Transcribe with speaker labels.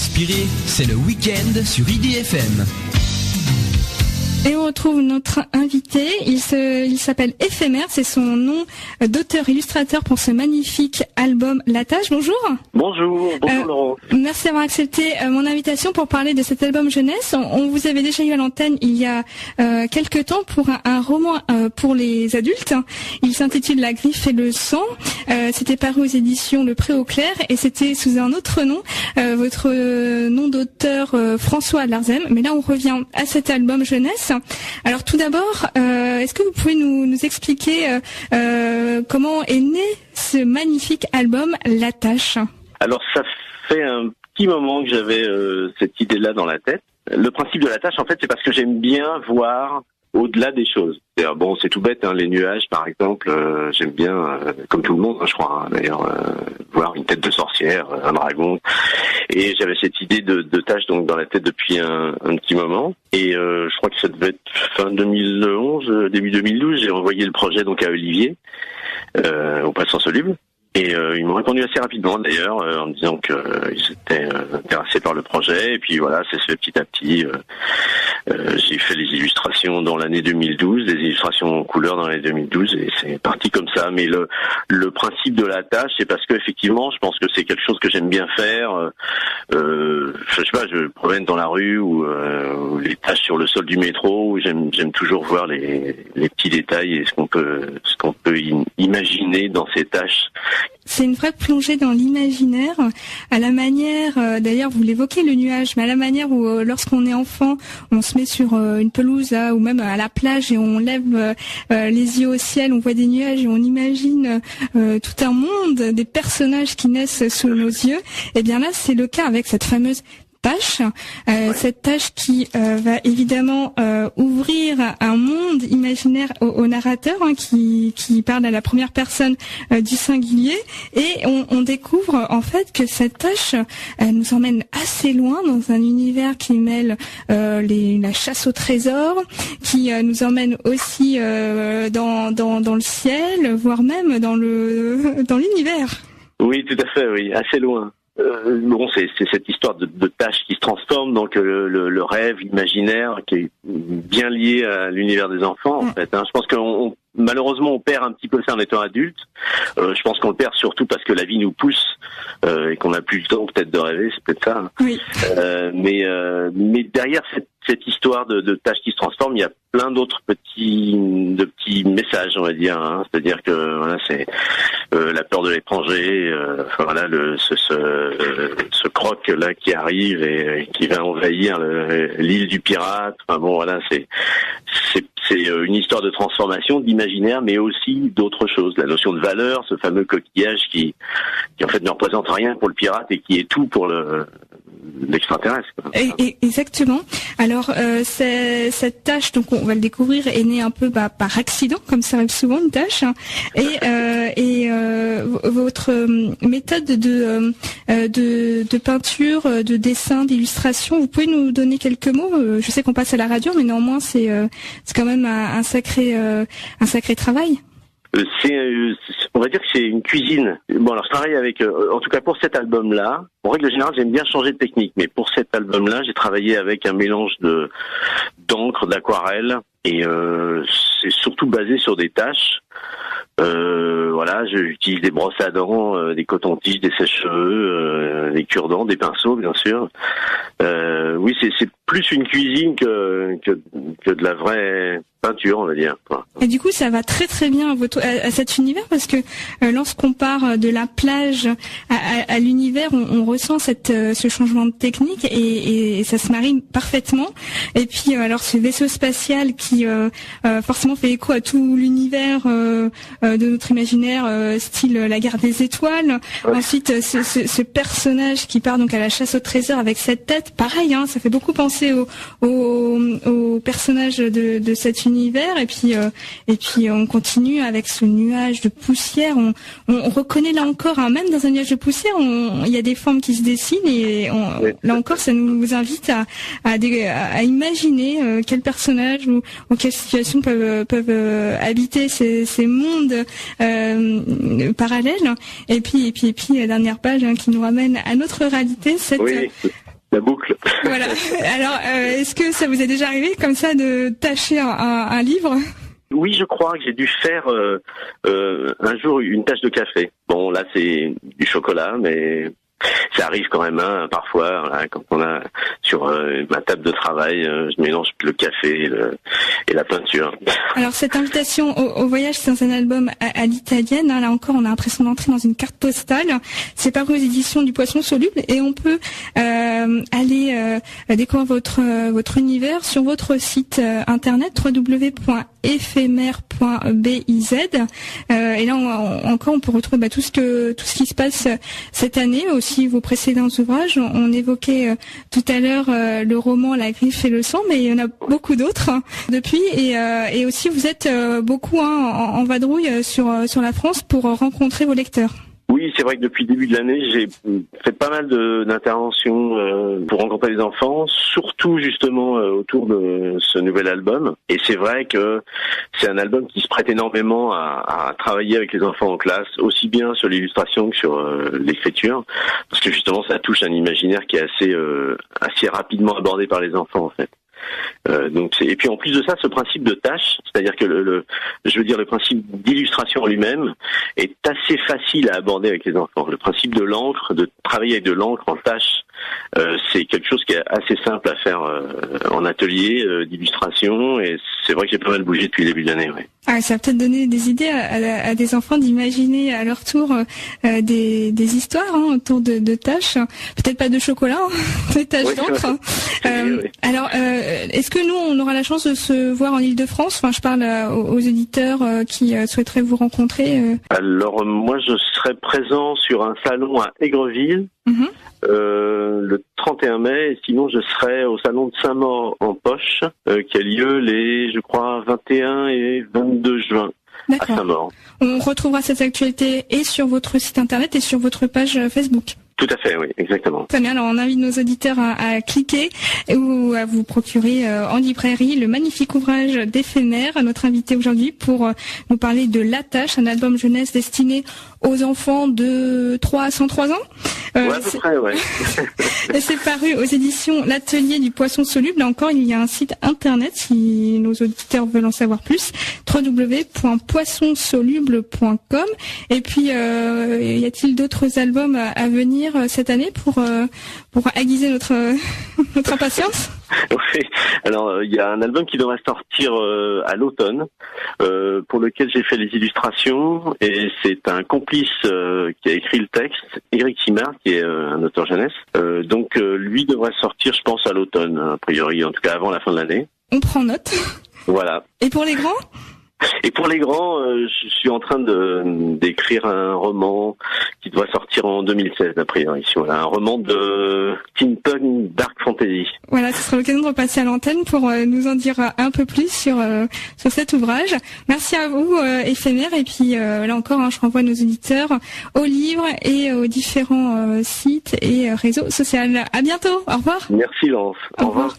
Speaker 1: respirer, c'est le week-end sur IDFM.
Speaker 2: Et on retrouve notre invité, il s'appelle Éphémère, c'est son nom d'auteur-illustrateur pour ce magnifique album La Tâche. Bonjour.
Speaker 3: Bonjour Laurent.
Speaker 2: Merci d'avoir accepté mon invitation pour parler de cet album jeunesse. On vous avait déjà eu à l'antenne il y a quelques temps pour un roman pour les adultes. Il s'intitule La Griffe et le Sang. C'était paru aux éditions Le Pré au Clair et c'était sous un autre nom, votre nom d'auteur François Larzem. Mais là on revient à cet album jeunesse. Alors tout d'abord, est-ce que vous pouvez nous expliquer comment est né ce magnifique album La Tâche ?
Speaker 3: Alors ça fait un petit moment que j'avais cette idée-là dans la tête. Le principe de La Tâche, en fait, c'est parce que j'aime bien voir au-delà des choses. C'est-à-dire, bon, c'est tout bête, les nuages, par exemple, j'aime bien, comme tout le monde, je crois, d'ailleurs, voir une tête de sorcière, un dragon. Et j'avais cette idée de tâche donc dans la tête depuis un petit moment. Et je crois que ça devait être fin 2011, début 2012. J'ai envoyé le projet donc à Olivier, au Passant Soluble. Et ils m'ont répondu assez rapidement d'ailleurs, en me disant qu'ils étaient intéressés par le projet. Et puis voilà, ça se fait petit à petit. J'ai fait les illustrations dans l'année 2012, des illustrations en couleur dans l'année 2012, et c'est parti comme ça. Mais le principe de La Tâche, c'est parce que effectivement, je pense que c'est quelque chose que j'aime bien faire. Je sais pas, je me promène dans la rue ou les taches sur le sol du métro, où j'aime toujours voir les petits détails et ce qu'on peut imaginer dans ces taches.
Speaker 2: C'est une vraie plongée dans l'imaginaire, à la manière, d'ailleurs vous l'évoquez le nuage, mais à la manière où lorsqu'on est enfant, on se met sur une pelouse ou même à la plage et on lève les yeux au ciel, on voit des nuages et on imagine tout un monde, des personnages qui naissent sous nos yeux. Et bien là c'est le cas avec cette fameuse tâche, cette tâche qui va évidemment ouvrir un monde imaginaire au narrateur, qui parle à la première personne du singulier, et on découvre en fait que cette tâche nous emmène assez loin dans un univers qui mêle la chasse au trésor, qui nous emmène aussi dans le ciel, voire même dans l'univers.
Speaker 3: Oui, tout à fait, oui, assez loin. Bon, c'est cette histoire de tâche qui se transforme, donc le rêve imaginaire qui est bien lié à l'univers des enfants, en fait. Je pense qu'on malheureusement on perd un petit peu ça en étant adulte. Je pense qu'on le perd surtout parce que la vie nous pousse et qu'on n'a plus le temps peut-être de rêver, c'est peut-être ça.
Speaker 2: Oui.
Speaker 3: Mais derrière cette histoire de tâche qui se transforme, il y a plein d'autres petits messages, on va dire. C'est-à-dire que voilà, c'est la peur de l'étranger, voilà, ce croc là qui arrive et qui va envahir l'île du pirate. Enfin bon, voilà, c'est une histoire de transformation, d'imaginaire, mais aussi d'autres choses. La notion de valeur, ce fameux coquillage qui en fait ne représente rien pour le pirate et qui est tout pour l'extraterrestre.
Speaker 2: Exactement. Alors cette tâche, donc on va le découvrir, est née un peu par accident, comme ça arrive souvent une tâche. Et votre méthode de peinture, de dessin, d'illustration, vous pouvez nous donner quelques mots? Je sais qu'on passe à la radio, mais néanmoins c'est quand même un sacré travail.
Speaker 3: On va dire que c'est une cuisine. Bon, alors je travaille avec, en tout cas pour cet album-là, en règle générale, j'aime bien changer de technique, mais pour cet album-là, j'ai travaillé avec un mélange d'encre, d'aquarelle, et c'est surtout basé sur des taches. Voilà, j'utilise des brosses à dents, des cotons-tiges, des sèche-cheveux, des cure-dents, des pinceaux, bien sûr. Oui, c'est plus une cuisine que de la vraie peinture, on va dire.
Speaker 2: Et du coup, ça va très très bien à cet univers, parce que lorsqu'on part de la plage à l'univers, on ressent ce changement de technique et ça se marie parfaitement. Et puis alors ce vaisseau spatial qui forcément fait écho à tout l'univers de notre imaginaire, style la guerre des étoiles. Ouais. Ensuite, ce personnage qui part donc à la chasse au trésor avec cette tête, pareil, ça fait beaucoup penser au personnage de cet univers. Et puis on continue avec ce nuage de poussière. On reconnaît là encore, même dans un nuage de poussière, il y a des formes qui se dessinent et là encore, ça nous invite à imaginer quels personnages ou quelles situations peuvent habiter ces mondes parallèles. Et puis la dernière page qui nous ramène à notre réalité,
Speaker 3: La boucle.
Speaker 2: Voilà. Alors, est-ce que ça vous est déjà arrivé comme ça de tâcher un livre ?
Speaker 3: Oui, je crois que j'ai dû faire un jour une tache de café. Bon, là c'est du chocolat, mais ça arrive quand même parfois. Voilà, quand on a sur ma table de travail, je mélange le café et la peinture.
Speaker 2: Alors cette invitation au voyage, c'est un album à l'italienne. Là encore, on a l'impression d'entrer dans une carte postale. C'est paru aux éditions du Poisson Soluble et on peut aller découvrir votre univers sur votre site internet www.ephémère.biz. Et là encore, on peut retrouver tout ce qui se passe cette année, aussi vos précédents ouvrages. On évoquait tout à l'heure le roman La Griffe et le sang, mais il y en a beaucoup d'autres depuis. Et aussi, vous êtes beaucoup en vadrouille sur la France pour rencontrer vos lecteurs.
Speaker 3: Oui, c'est vrai que depuis le début de l'année, j'ai fait pas mal d'interventions pour rencontrer les enfants, surtout justement autour de ce nouvel album. Et c'est vrai que c'est un album qui se prête énormément à travailler avec les enfants en classe, aussi bien sur l'illustration que sur l'écriture, parce que justement ça touche un imaginaire qui est assez rapidement abordé par les enfants en fait. Et puis en plus de ça, ce principe de tâche, c'est-à-dire que le principe d'illustration en lui-même est assez facile à aborder avec les enfants. Le principe de l'encre, de travailler avec de l'encre en tâche, c'est quelque chose qui est assez simple à faire en atelier d'illustration, et c'est vrai que j'ai pas mal bougé depuis le début de l'année. Ouais.
Speaker 2: Ah, ça va peut-être donner des idées à des enfants d'imaginer à leur tour des histoires autour de tâches, peut-être pas de chocolat, des tâches d'encre. Oui. Alors, est-ce que nous, on aura la chance de se voir en Ile-de-France ? Enfin, je parle aux éditeurs qui souhaiteraient vous rencontrer.
Speaker 3: Alors, moi, je serai présent sur un salon à Aigreville. Mm-hmm. Le 31 mai, et sinon je serai au salon de Saint-Maur-en-Poche qui a lieu les, je crois, 21 et 22 juin. D'accord. À Saint-Maur.
Speaker 2: On retrouvera cette actualité et sur votre site internet et sur votre page Facebook.
Speaker 3: Tout à fait, oui, exactement.
Speaker 2: Très bien, alors on invite nos auditeurs à cliquer ou à vous procurer en librairie le magnifique ouvrage d'Éphémère, notre invité aujourd'hui pour nous parler de La Tâche, un album jeunesse destiné aux enfants de 3 à 103 ans.
Speaker 3: Ouais, à peu près, ouais.
Speaker 2: C'est paru aux éditions L'Atelier du Poisson Soluble. Là encore, il y a un site internet si nos auditeurs veulent en savoir plus, www.poissonsoluble.com. Et puis, y a-t-il d'autres albums à venir cette année pour aiguiser notre impatience?
Speaker 3: Oui, alors il y a un album qui devrait sortir à l'automne, pour lequel j'ai fait les illustrations, et c'est un complice qui a écrit le texte, Eric Simard, qui est un auteur jeunesse. Donc lui devrait sortir, je pense, à l'automne, a priori, en tout cas avant la fin de l'année.
Speaker 2: On prend note.
Speaker 3: Voilà.
Speaker 2: Et pour les grands ?
Speaker 3: Et pour les grands, je suis en train d'écrire un roman qui doit sortir en 2016, a priori. Voilà, un roman de steampunk dark fantasy.
Speaker 2: Voilà, ce sera l'occasion de repasser à l'antenne pour nous en dire un peu plus sur cet ouvrage. Merci à vous, Éphémère. Et puis là encore, je renvoie nos auditeurs aux livres et aux différents sites et réseaux sociaux. À bientôt. Au revoir.
Speaker 3: Merci, Laurence. Au revoir.